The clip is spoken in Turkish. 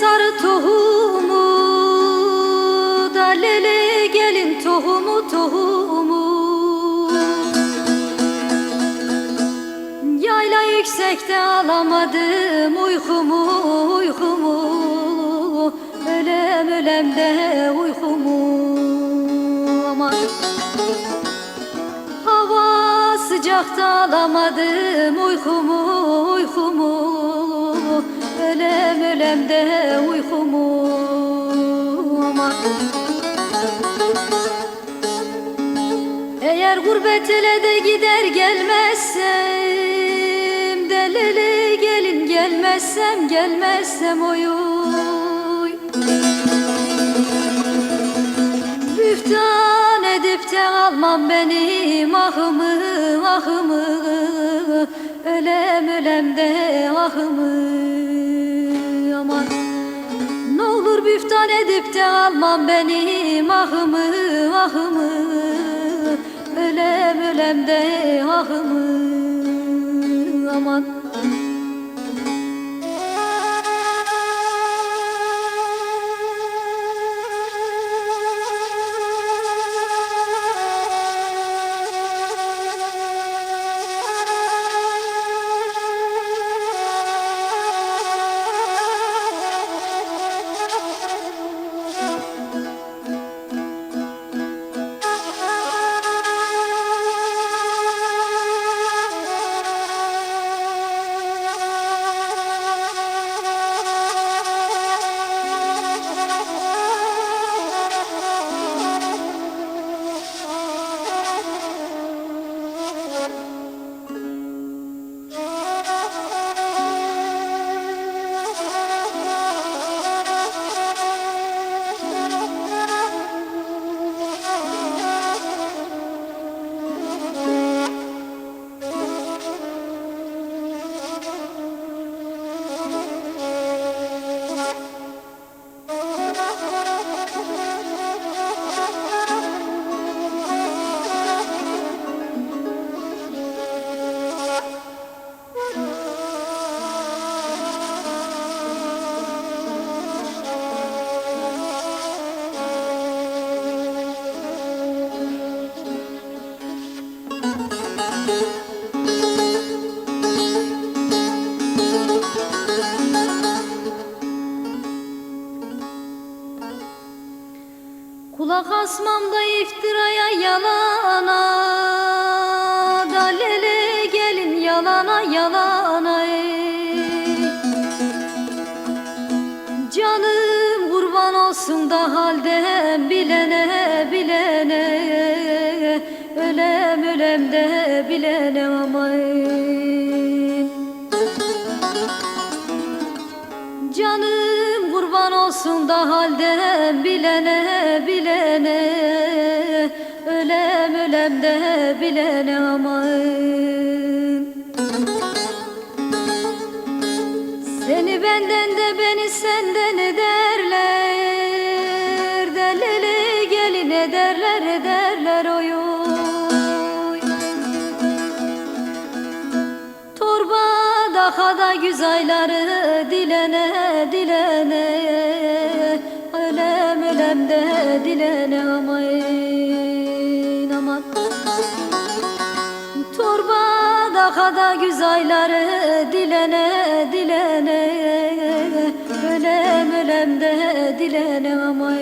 sarı tohumu da lele gelin tohumu tohumu. Yayla yüksekte alamadım uykumu uykumu. Ölem ölem de uykumu. Aman hava sıcakta alamadım uykumu uykumu. Ölem ölem de uykumu. Aman eğer gurbet ele de gider gelmezsem, delili gelin gelmezsem gelmezsem oy oy. Büftan edip de almam benim ahımı ahımı. Ölem ölem de ahımı. Aman ne olur büftan edip de almam benim ahımı ahımı. Ölem ölem de ahımı. Aman kulak asmam da iftiraya yalana, da lele gelin yalana yalana Canım kurban olsun da halden bilene bilene. Ölem ölem de bilene aman. Canım kurban olsun da halden bilene bilene. Ölem ölem de bilene aman. Seni benden de beni senden ederler, delili gelin ederler ederler oy oy. Torba daha da güzelleri dilene dilene. Ölem ölem de dilene aman aman. Torba daha da güzelleri dilene dilene. Ölem ölem de dilene aman.